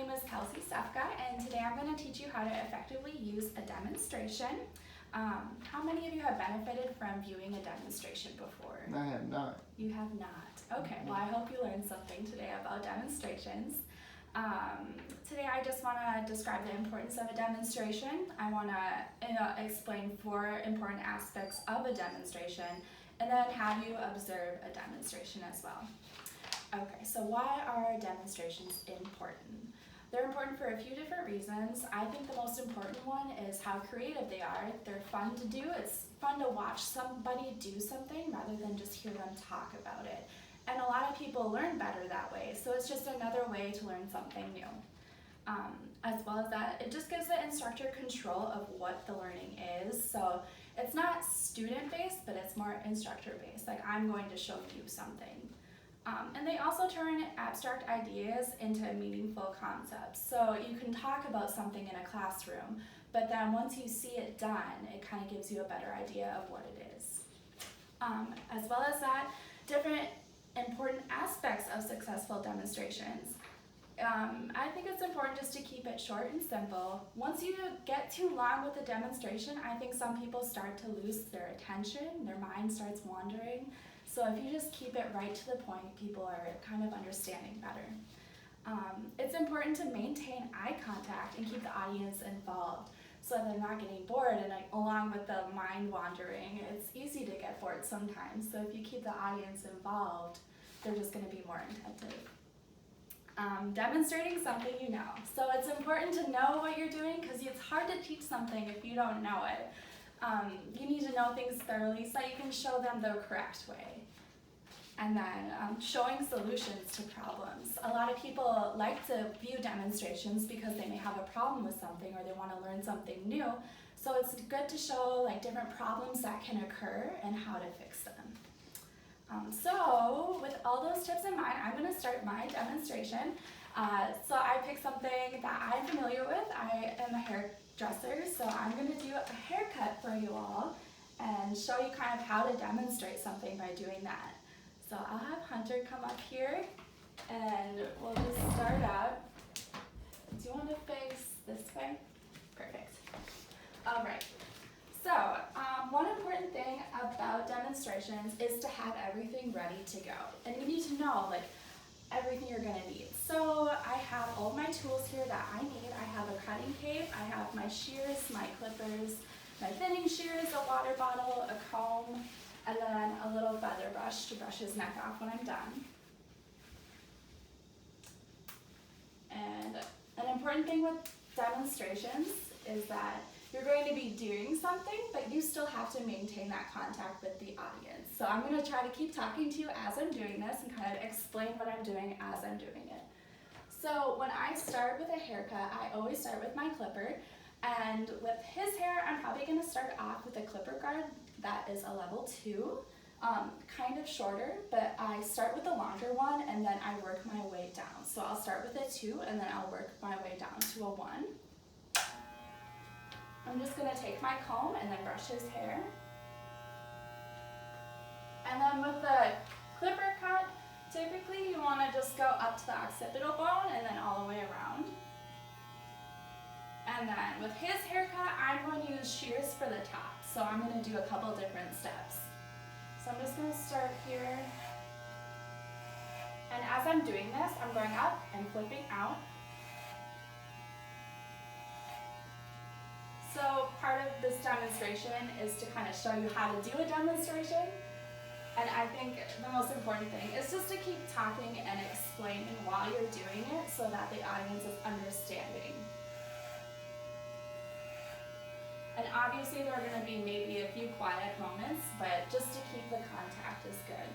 name is Kelsey Sefka, and today I'm going to teach you how to effectively use a demonstration. How many of you have benefited from viewing a demonstration before? I have not. You have not. Okay, well I hope you learned something today about demonstrations. Today I just want to describe the importance of a demonstration. I want to explain 4 important aspects of a demonstration, and then have you observe a demonstration as well. Okay, so why are demonstrations important? They're important for a few different reasons. I think the most important one is how creative they are. They're fun to do. It's fun to watch somebody do something rather than just hear them talk about it. And a lot of people learn better that way, so it's just another way to learn something new. As well as that, it just gives the instructor control of what the learning is. So it's not student-based, but it's more instructor-based. Like, I'm going to show you something. And they also turn abstract ideas into meaningful concepts. So you can talk about something in a classroom, but then once you see it done, it kind of gives you a better idea of what it is. As well as that, different important aspects of successful demonstrations. I think it's important just to keep it short and simple. Once you get too long with a demonstration, I think some people start to lose their attention, their mind starts wandering. So if you just keep it right to the point, people are kind of understanding better. It's important to maintain eye contact and keep the audience involved so they're not getting bored, and along with the mind wandering, it's easy to get bored sometimes. So if you keep the audience involved, they're just going to be more attentive. Demonstrating something you know. So it's important to know what you're doing because it's hard to teach something if you don't know it. You need to know things thoroughly so that you can show them the correct way. And then showing solutions to problems. A lot of people like to view demonstrations because they may have a problem with something or they want to learn something new. So it's good to show like different problems that can occur and how to fix them. So with all those tips in mind, I'm going to start my demonstration. So I picked something that I'm familiar with. I am a hairdresser, so I'm going to do a haircut for you all and show you kind of how to demonstrate something by doing that. So I'll have Hunter come up here and we'll just start out. Do you want to face this way? Perfect. All right. So one important thing about demonstrations is to have everything ready to go. And you need to know like everything you're going to need. So I have all of my tools here that I need. I have a cutting tape, I have my shears, my clippers, my thinning shears, a water bottle, a comb, and then a little feather brush to brush his neck off when I'm done. And an important thing with demonstrations is that you're going to be doing something, but you still have to maintain that contact with the audience. So I'm going to try to keep talking to you as I'm doing this and kind of explain what I'm doing as I'm doing it. So when I start with a haircut, I always start with my clipper. And with his hair, I'm probably going to start off with a clipper guard that is a level 2, kind of shorter, but I start with the longer one and then I work my way down. So I'll start with a 2 and then I'll work my way down to a 1. I'm just going to take my comb and then brush his hair. And then with the clipper cut, typically you want to just go up to the occipital bone and then all the way around. And then with his haircut, I'm going to use shears for the top. So I'm going to do a couple different steps. So I'm just going to start here. And as I'm doing this, I'm going up and flipping out. So part of this demonstration is to kind of show you how to do a demonstration. And I think the most important thing is just to keep talking and explaining while you're doing it so that the audience is understanding. And obviously there are going to be maybe a few quiet moments, but just to keep the contact is good.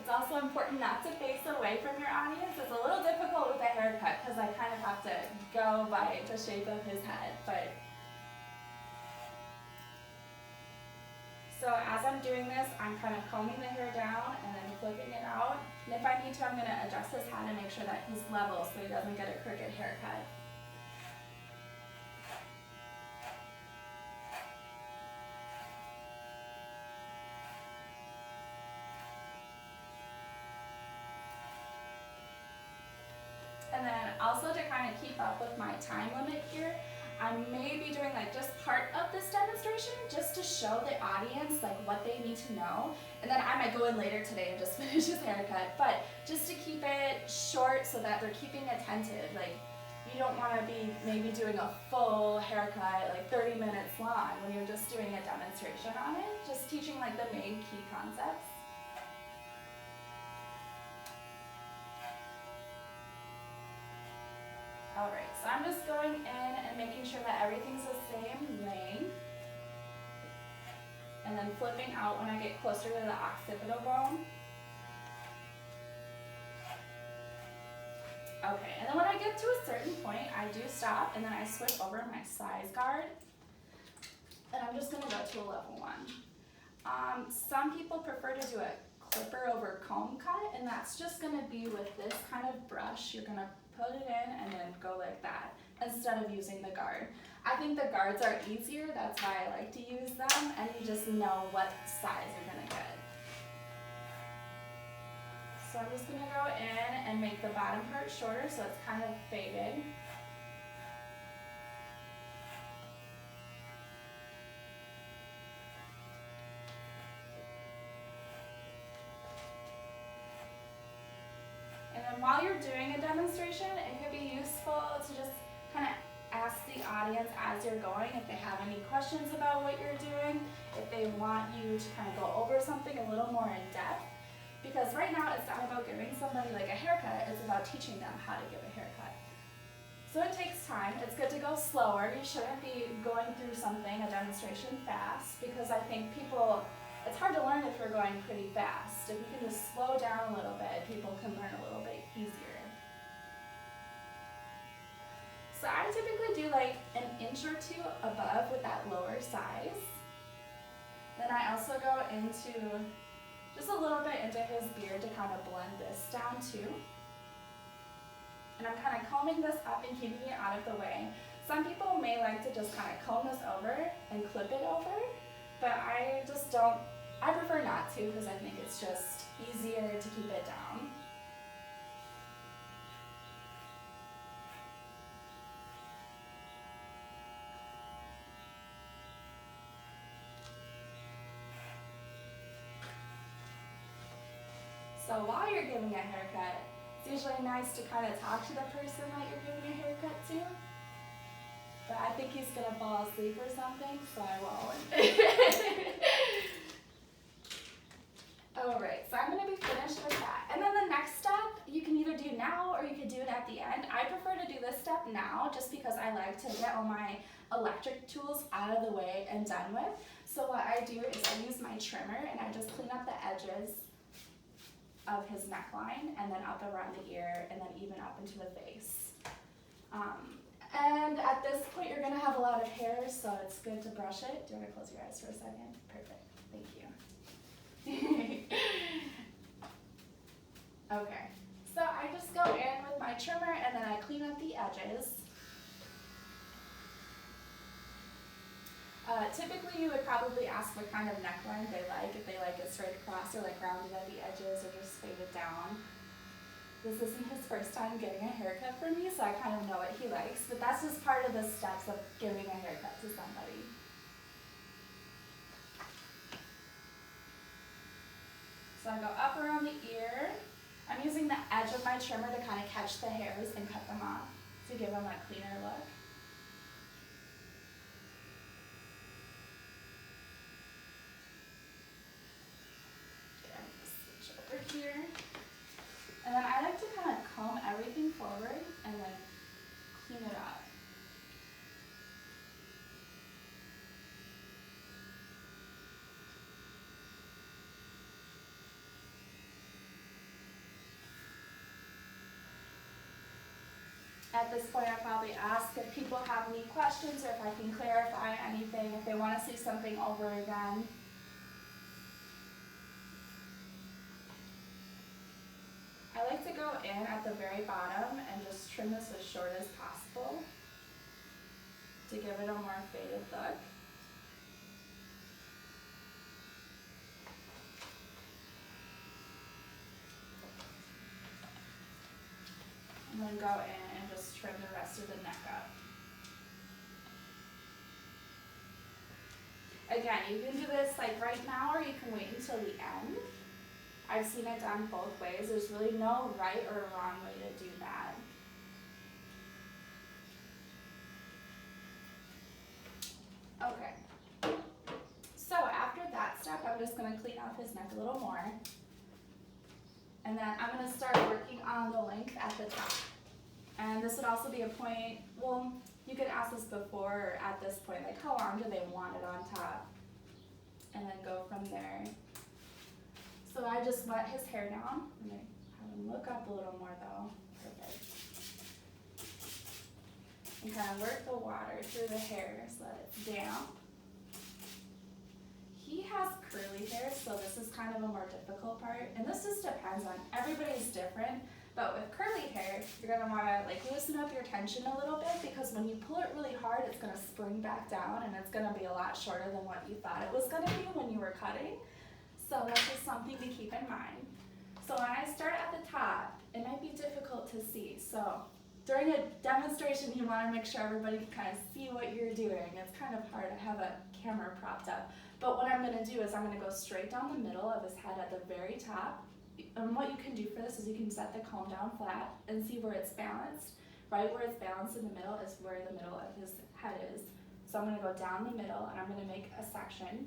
It's also important not to face away from your audience. It's a little difficult with a haircut because I kind of have to go by the shape of his head. So as I'm doing this, I'm kind of combing the hair down and then flipping it out. And if I need to, I'm going to adjust his hat and make sure that he's level so he doesn't get a crooked haircut. also to kind of keep up with my time limit here, I may be doing like just part of this demonstration just to show the audience like what they need to know. And then I might go in later today and just finish his haircut. But just to keep it short so that they're keeping attentive. Like you don't want to be maybe doing a full haircut like 30 minutes long when you're just doing a demonstration on it. Just teaching like the main key concepts. Alright, so I'm just going in and making sure that everything's the same length. And then flipping out when I get closer to the occipital bone. Okay, and then when I get to a certain point, I do stop and then I switch over my size guard. And I'm just going to go to a level 1. Some people prefer to do a clipper over comb cut, and that's just going to be with this kind of brush. You're going to put it in and then go like that instead of using the guard. I think the guards are easier, that's why I like to use them, and you just know what size you're going to get. So I'm just going to go in and make the bottom part shorter so it's kind of faded. And then while you're doing a demonstration, it could be useful to just kind of ask the audience as you're going if they have any questions about what you're doing, if they want you to kind of go over something a little more in depth. Because right now it's not about giving somebody like a haircut, it's about teaching them how to give a haircut. So it takes time. It's good to go slower. You shouldn't be going through something, a demonstration, fast, because I think people, it's hard to learn if you're going pretty fast. If you can just slow down a little bit, people can learn a little bit easier. So I typically do like an inch or two above with that lower size. Then I also go into just a little bit into his beard to kind of blend this down too. And I'm kind of combing this up and keeping it out of the way. Some people may like to just kind of comb this over and clip it over, but I just don't, I prefer not to because I think it's just easier to keep it down. So while you're giving a haircut, it's usually nice to kind of talk to the person that you're giving a haircut to. But I think he's going to fall asleep or something, so I won't. Alright, so I'm going to be finished with that. And then the next step, you can either do now or you can do it at the end. I prefer to do this step now just because I like to get all my electric tools out of the way and done with. So what I do is I use my trimmer and I just clean up the edges of his neckline and then up around the ear and then even up into the face. And at this point you're going to have a lot of hair, so it's good to brush it. Do you want to close your eyes for a second? Perfect. Thank you. Okay, so I just go in with my trimmer and then I clean up the edges. Typically you would probably ask what kind of neckline they like, if they like it straight across or like rounded at the edges or just faded down. This isn't his first time getting a haircut from me, so I kind of know what he likes, but that's just part of the steps of giving a haircut to somebody. So I go up around the ear. I'm using the edge of my trimmer to kind of catch the hairs and cut them off to give them a cleaner look. Here, and then I like to kind of comb everything forward and then clean it up. At this point, I probably ask if people have any questions or if I can clarify anything, if they want to see something over again. I like to go in at the very bottom and just trim this as short as possible to give it a more faded look. And then go in and just trim the rest of the neck up. Again, you can do this like right now, or you can wait until the end. I've seen it done both ways. There's really no right or wrong way to do that. Okay. So after that step, I'm just going to clean off his neck a little more. And then I'm going to start working on the length at the top. And this would also be a point, well, you could ask this before or at this point, like how long do they want it on top? And then go from there. So I just wet his hair down. I'm going to have him look up a little more though. Perfect. And kind of work the water through the hair so that it's damp. He has curly hair, so this is kind of a more difficult part. And this just depends on, everybody's different. But with curly hair, you're gonna wanna like loosen up your tension a little bit, because when you pull it really hard, it's gonna spring back down and it's gonna be a lot shorter than what you thought it was gonna be when you were cutting. So that's just something to keep in mind. So when I start at the top, it might be difficult to see. So during a demonstration, you wanna make sure everybody can kind of see what you're doing. It's kind of hard to have a camera propped up. But what I'm gonna do is I'm gonna go straight down the middle of his head at the very top. And what you can do for this is you can set the comb down flat and see where it's balanced. Right where it's balanced in the middle is where the middle of his head is. So I'm gonna go down the middle and I'm gonna make a section.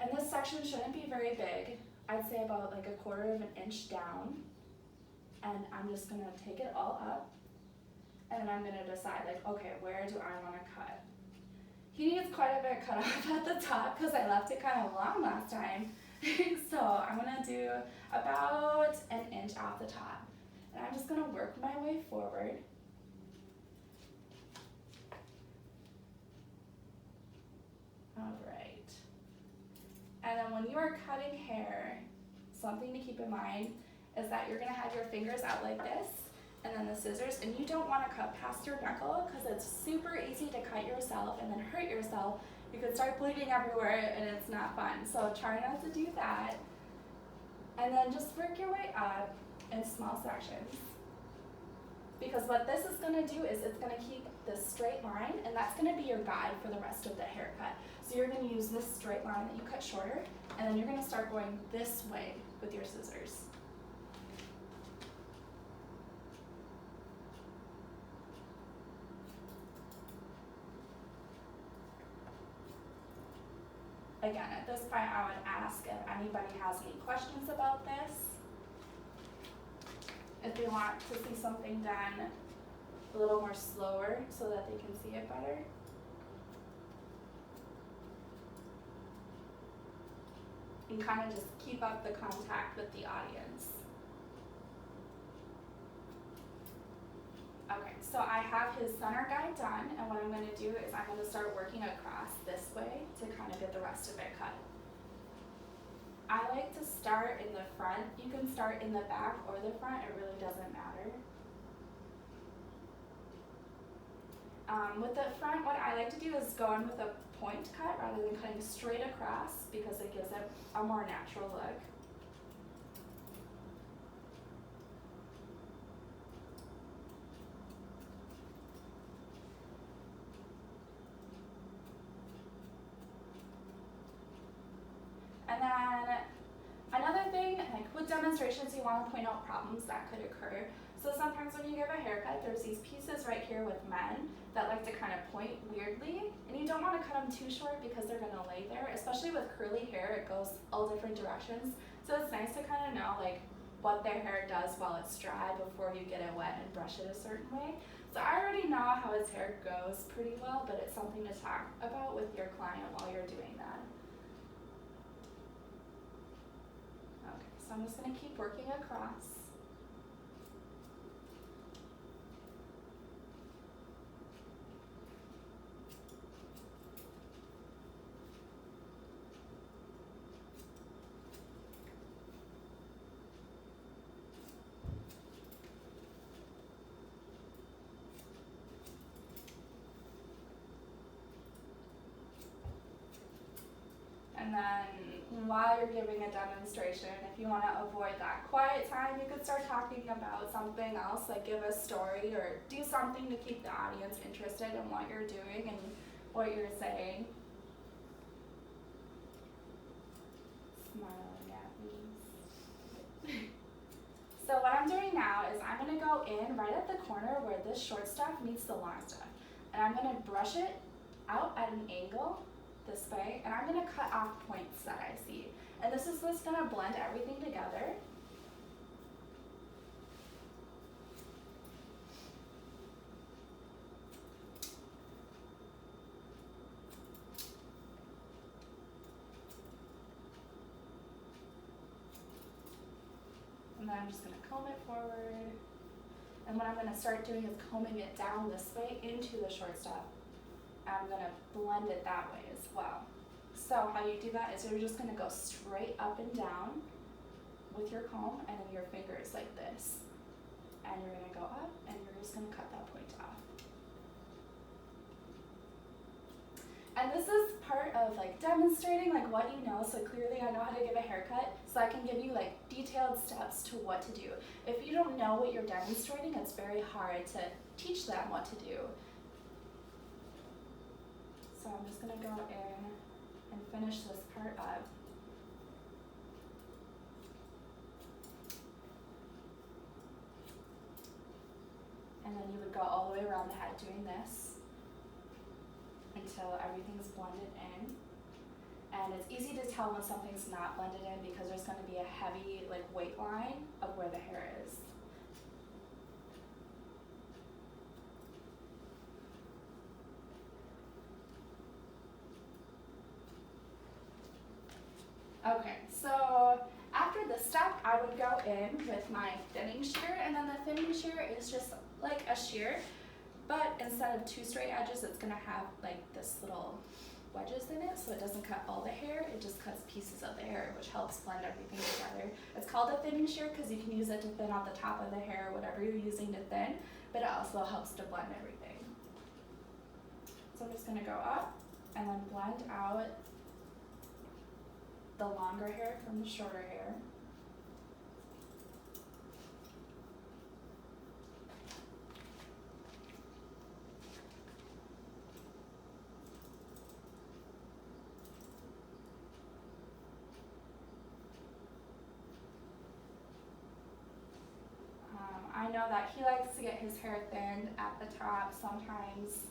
And this section shouldn't be very big. I'd say about like 1/4 of an inch down. And I'm just gonna take it all up. And then I'm gonna decide like, okay, where do I wanna cut? He needs quite a bit cut off at the top because I left it kind of long last time. So I'm gonna do about an inch off the top. And I'm just gonna work my way forward. All right. And then when you are cutting hair, something to keep in mind is that you're gonna have your fingers out like this, and then the scissors, and you don't wanna cut past your knuckle because it's super easy to cut yourself and then hurt yourself. You could start bleeding everywhere and it's not fun. So try not to do that. And then just work your way up in small sections. Because what this is gonna do is it's gonna keep this straight line, and that's gonna be your guide for the rest of the haircut. So you're gonna use this straight line that you cut shorter, and then you're gonna start going this way with your scissors. Again, at this point, I would ask if anybody has any questions about this. If they want to see something done a little more slower so that they can see it better. And kind of just keep up the contact with the audience. Okay, so I have his center guide done, and what I'm going to do is I'm going to start working across this way to kind of get the rest of it cut. I like to start in the front. You can start in the back or the front, it really doesn't matter. With the front, what I like to do is go in with a point cut rather than cutting straight across, because it gives it a more natural look. And then another thing, like with demonstrations, you want to point out problems that could occur. So sometimes when you give a haircut, there's these pieces right here with men that like to kind of point weirdly, and you don't want to cut them too short because they're going to lay there. Especially with curly hair, it goes all different directions. So it's nice to kind of know like what their hair does while it's dry before you get it wet and brush it a certain way. So I already know how his hair goes pretty well, but it's something to talk about with your client while you're doing that. Okay, so I'm just going to keep working across. And then while you're giving a demonstration. If you want to avoid that quiet time, you could start talking about something else, like give a story or do something to keep the audience interested in what you're doing and what you're saying. Smiling at me. So what I'm doing now is I'm going to go in right at the corner where this short stuff meets the long stuff. And I'm going to brush it out at an angle this way, and I'm going to cut off points that I see. And this is what's going to blend everything together. And then I'm just going to comb it forward. And what I'm going to start doing is combing it down this way into the short stuff. I'm going to blend it that way as well. So how you do that is you're just going to go straight up and down with your comb and then your fingers like this. And you're going to go up and you're just going to cut that point off. And this is part of like demonstrating like what you know. So clearly I know how to give a haircut, so I can give you like detailed steps to what to do. If you don't know what you're demonstrating, it's very hard to teach them what to do. So I'm just going to go in and finish this part up. And then you would go all the way around the head doing this until everything's blended in. And it's easy to tell when something's not blended in because there's going to be a heavy like weight line of where the hair is. Okay, so after this step, I would go in with my thinning shear, and then the thinning shear is just like a shear, but instead of two straight edges, it's gonna have like this little wedges in it, so it doesn't cut all the hair, it just cuts pieces of the hair, which helps blend everything together. It's called a thinning shear because you can use it to thin out the top of the hair, whatever you're using to thin, but it also helps to blend everything. So I'm just gonna go up and then blend out the longer hair from the shorter hair. I know that he likes to get his hair thinned at the top. Sometimes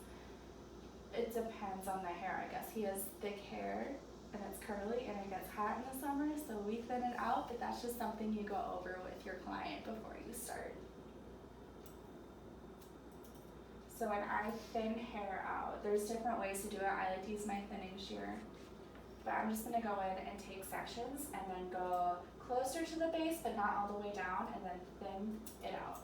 it depends on the hair, I guess. He has thick hair and it's curly and it gets hot in the summer, so we thin it out, but that's just something you go over with your client before you start. So when I thin hair out, there's different ways to do it. I like to use my thinning shear, but I'm just gonna go in and take sections and then go closer to the base, but not all the way down, and then thin it out.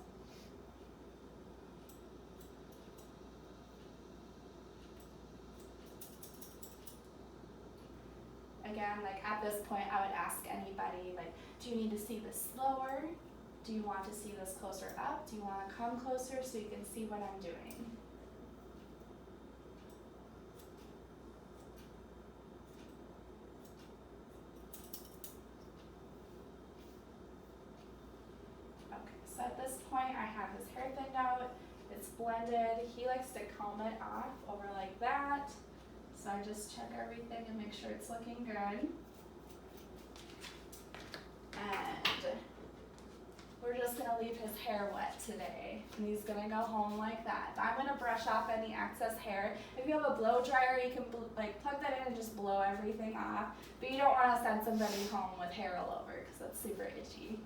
Again, like at this point, I would ask anybody, like, do you need to see this slower? Do you want to see this closer up? Do you want to come closer so you can see what I'm doing? Okay, so at this point, I have his hair thinned out. It's blended. He likes to comb it off over like that. So I just check everything and make sure it's looking good. And we're just gonna leave his hair wet today. And he's gonna go home like that. I'm gonna brush off any excess hair. If you have a blow dryer, you can like plug that in and just blow everything off. But you don't wanna send somebody home with hair all over because that's super itchy.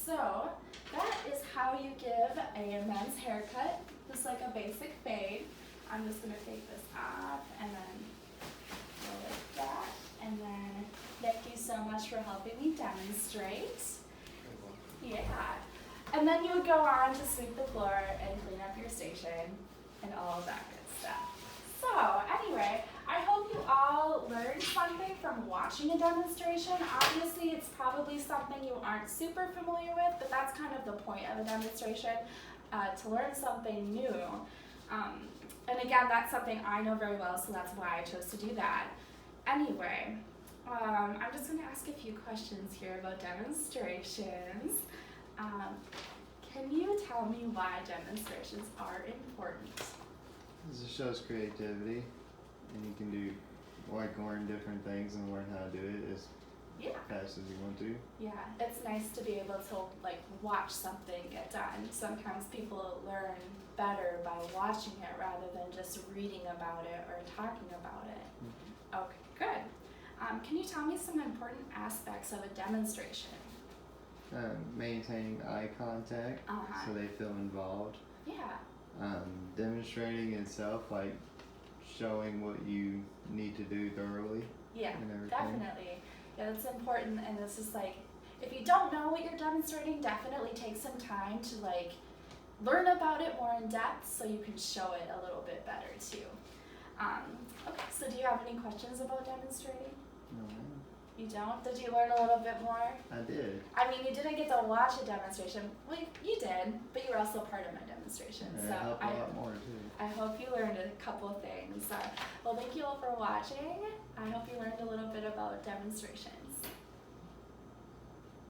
So that is how you give a men's haircut, just like a basic fade. I'm just going to take this off and then go like that. And then thank you so much for helping me demonstrate. Yeah. And then you would go on to sweep the floor and clean up your station and all of that good stuff. So anyway, I hope you all learn something from watching a demonstration, obviously it's probably something you aren't super familiar with, but that's kind of the point of a demonstration, to learn something new. And again, that's something I know very well, so that's why I chose to do that. Anyway, I'm just going to ask a few questions here about demonstrations. Can you tell me why demonstrations are important? This shows creativity, and you can do, learn different things and learn how to do it as fast as you want to. Yeah, it's nice to be able to watch something get done. Sometimes people learn better by watching it rather than just reading about it or talking about it. Mm-hmm. Okay, good. Can you tell me some important aspects of a demonstration? Maintaining eye contact so they feel involved. Yeah. Demonstrating itself, showing what you need to do thoroughly. Yeah, definitely. Yeah, that's important. And this is if you don't know what you're demonstrating, definitely take some time to learn about it more in depth so you can show it a little bit better too. Okay, so do you have any questions about demonstrating? No. You don't? Did you learn a little bit more? I did. I mean, you didn't get to watch a demonstration. Well, you did, but you were also part of my demonstration. Yeah, so it helped a lot more too. I hope you learned a couple things. Well, thank you all for watching. I hope you learned a little bit about demonstration.